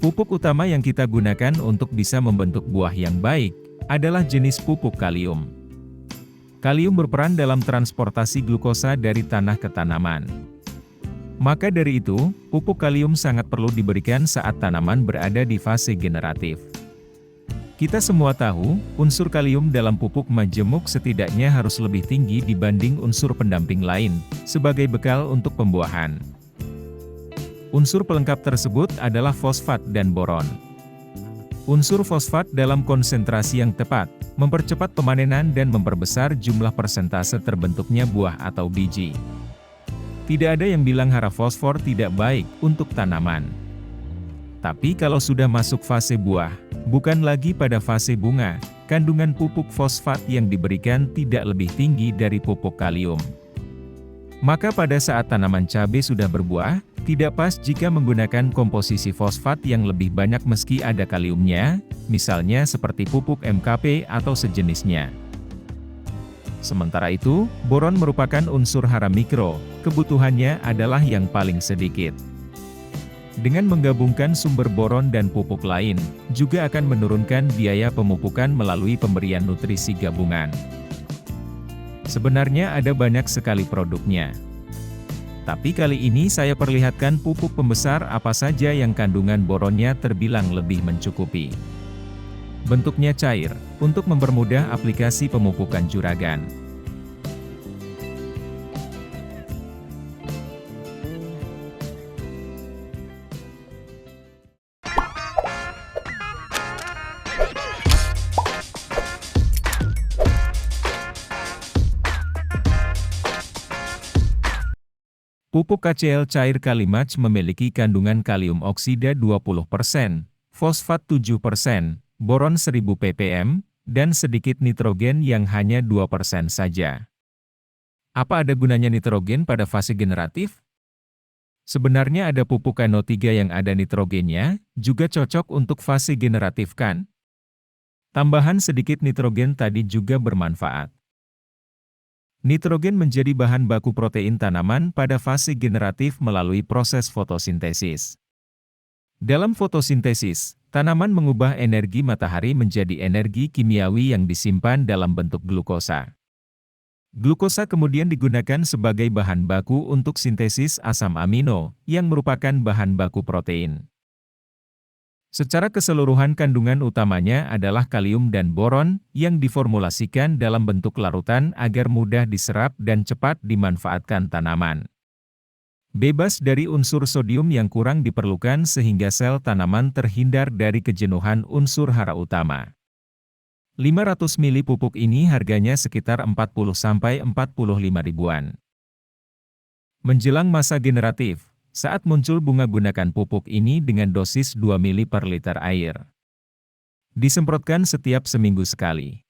Pupuk utama yang kita gunakan untuk bisa membentuk buah yang baik, adalah jenis pupuk kalium. Kalium berperan dalam transportasi glukosa dari tanah ke tanaman. Maka dari itu, pupuk kalium sangat perlu diberikan saat tanaman berada di fase generatif. Kita semua tahu, unsur kalium dalam pupuk majemuk setidaknya harus lebih tinggi dibanding unsur pendamping lain, sebagai bekal untuk pembuahan. Unsur pelengkap tersebut adalah fosfat dan boron. Unsur fosfat dalam konsentrasi yang tepat, mempercepat pemanenan dan memperbesar jumlah persentase terbentuknya buah atau biji. Tidak ada yang bilang hara fosfor tidak baik untuk tanaman. Tapi kalau sudah masuk fase buah, bukan lagi pada fase bunga, kandungan pupuk fosfat yang diberikan tidak lebih tinggi dari pupuk kalium. Maka pada saat tanaman cabai sudah berbuah, tidak pas jika menggunakan komposisi fosfat yang lebih banyak meski ada kaliumnya, misalnya seperti pupuk MKP atau sejenisnya. Sementara itu, boron merupakan unsur hara mikro, kebutuhannya adalah yang paling sedikit. Dengan menggabungkan sumber boron dan pupuk lain, juga akan menurunkan biaya pemupukan melalui pemberian nutrisi gabungan. Sebenarnya ada banyak sekali produknya. Tapi kali ini saya perlihatkan pupuk pembesar apa saja yang kandungan boronnya terbilang lebih mencukupi. Bentuknya cair, untuk mempermudah aplikasi pemupukan juragan. Pupuk KCl cair Kalimatch memiliki kandungan kalium oksida 20%, fosfat 7%, boron 1000 ppm, dan sedikit nitrogen yang hanya 2% saja. Apa ada gunanya nitrogen pada fase generatif? Sebenarnya ada pupuk NO3 yang ada nitrogennya, juga cocok untuk fase generatif kan? Tambahan sedikit nitrogen tadi juga bermanfaat. Nitrogen menjadi bahan baku protein tanaman pada fase generatif melalui proses fotosintesis. Dalam fotosintesis, tanaman mengubah energi matahari menjadi energi kimiawi yang disimpan dalam bentuk glukosa. Glukosa kemudian digunakan sebagai bahan baku untuk sintesis asam amino, yang merupakan bahan baku protein. Secara keseluruhan kandungan utamanya adalah kalium dan boron, yang diformulasikan dalam bentuk larutan agar mudah diserap dan cepat dimanfaatkan tanaman. Bebas dari unsur sodium yang kurang diperlukan sehingga sel tanaman terhindar dari kejenuhan unsur hara utama. 500 ml pupuk ini harganya sekitar 40–45 ribuan. Menjelang masa generatif, saat muncul bunga gunakan pupuk ini dengan dosis 2 ml per liter air. Disemprotkan setiap seminggu sekali.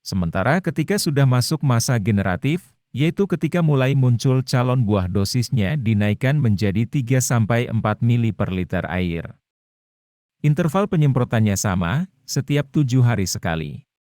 Sementara ketika sudah masuk masa generatif, yaitu ketika mulai muncul calon buah dosisnya dinaikkan menjadi 3–4 ml per liter air. Interval penyemprotannya sama, setiap 7 hari sekali.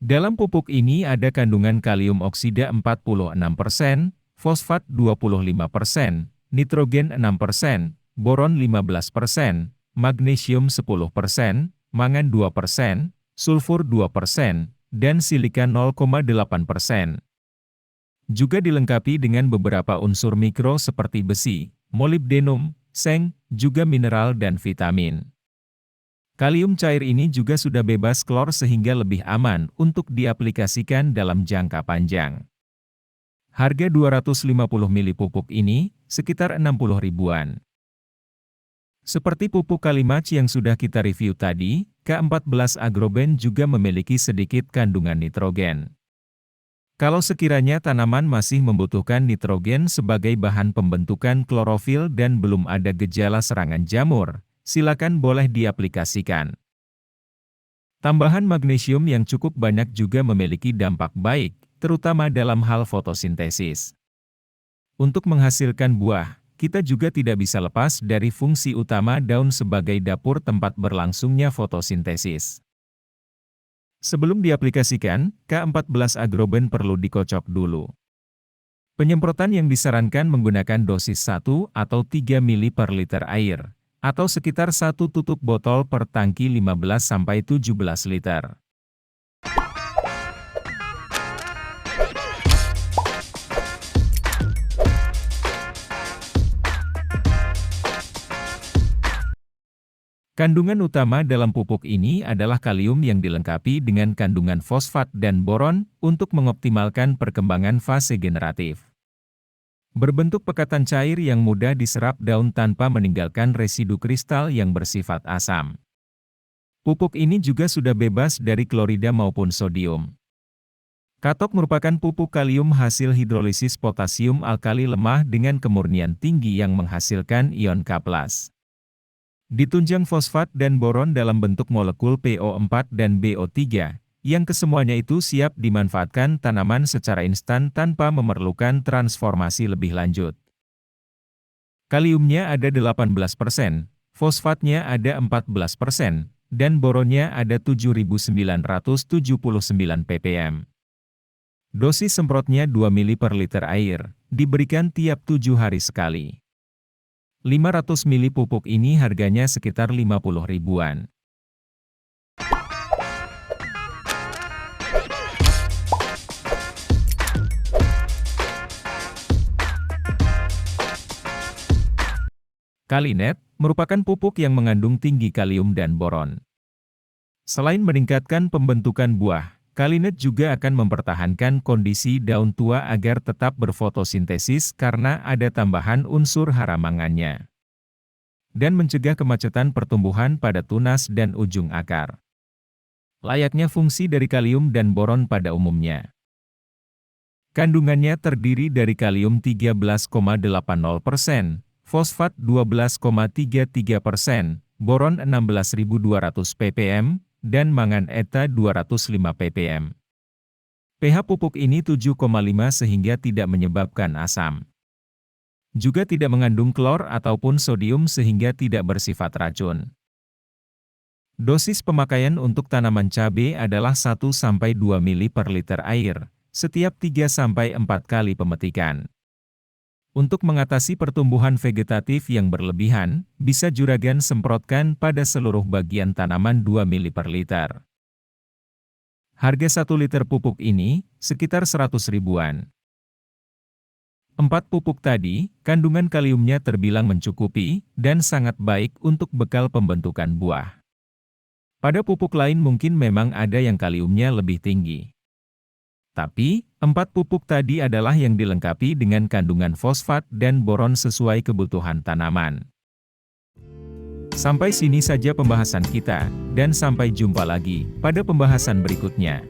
Dalam pupuk ini ada kandungan kalium oksida 46%, fosfat 25%, nitrogen 6%, boron 15%, magnesium 10%, mangan 2%, sulfur 2%, dan silika 0,8%. Juga dilengkapi dengan beberapa unsur mikro seperti besi, molibdenum, seng, juga mineral dan vitamin. Kalium cair ini juga sudah bebas klor sehingga lebih aman untuk diaplikasikan dalam jangka panjang. Harga 250 ml pupuk ini, sekitar 60 ribuan. Seperti pupuk Kalimatch yang sudah kita review tadi, K14 Agroben juga memiliki sedikit kandungan nitrogen. Kalau sekiranya tanaman masih membutuhkan nitrogen sebagai bahan pembentukan klorofil dan belum ada gejala serangan jamur, silakan boleh diaplikasikan. Tambahan magnesium yang cukup banyak juga memiliki dampak baik, terutama dalam hal fotosintesis. Untuk menghasilkan buah, kita juga tidak bisa lepas dari fungsi utama daun sebagai dapur tempat berlangsungnya fotosintesis. Sebelum diaplikasikan, K14 Agroben perlu dikocok dulu. Penyemprotan yang disarankan menggunakan dosis 1 atau 3 mili per liter air, atau sekitar 1 tutup botol per tangki 15-17 liter. Kandungan utama dalam pupuk ini adalah kalium yang dilengkapi dengan kandungan fosfat dan boron untuk mengoptimalkan perkembangan fase generatif. Berbentuk pekatan cair yang mudah diserap daun tanpa meninggalkan residu kristal yang bersifat asam. Pupuk ini juga sudah bebas dari klorida maupun sodium. Katok merupakan pupuk kalium hasil hidrolisis potasium alkali lemah dengan kemurnian tinggi yang menghasilkan ion K+. Ditunjang fosfat dan boron dalam bentuk molekul PO4 dan BO3, yang kesemuanya itu siap dimanfaatkan tanaman secara instan tanpa memerlukan transformasi lebih lanjut. Kaliumnya ada 18%, fosfatnya ada 14%, dan boronnya ada 7.979 ppm. Dosis semprotnya 2 mili per liter air, diberikan tiap 7 hari sekali. 500 mili pupuk ini harganya sekitar 50 ribuan. Kalinet merupakan pupuk yang mengandung tinggi kalium dan boron. Selain meningkatkan pembentukan buah, Kalinet juga akan mempertahankan kondisi daun tua agar tetap berfotosintesis karena ada tambahan unsur hara mangannya. Dan mencegah kemacetan pertumbuhan pada tunas dan ujung akar. Layaknya fungsi dari kalium dan boron pada umumnya. Kandungannya terdiri dari kalium 13,80%, fosfat 12,33%, boron 16.200 ppm, dan mangan eta 205 ppm. pH pupuk ini 7,5 sehingga tidak menyebabkan asam. Juga tidak mengandung klor ataupun sodium sehingga tidak bersifat racun. Dosis pemakaian untuk tanaman cabai adalah 1-2 mili per liter air, setiap 3-4 kali pemetikan. Untuk mengatasi pertumbuhan vegetatif yang berlebihan, bisa juragan semprotkan pada seluruh bagian tanaman 2 mili per liter. Harga 1 liter pupuk ini, sekitar 100 ribuan. 4 pupuk tadi, kandungan kaliumnya terbilang mencukupi, dan sangat baik untuk bekal pembentukan buah. Pada pupuk lain mungkin memang ada yang kaliumnya lebih tinggi. Tapi, 4 pupuk tadi adalah yang dilengkapi dengan kandungan fosfat dan boron sesuai kebutuhan tanaman. Sampai sini saja pembahasan kita, dan sampai jumpa lagi pada pembahasan berikutnya.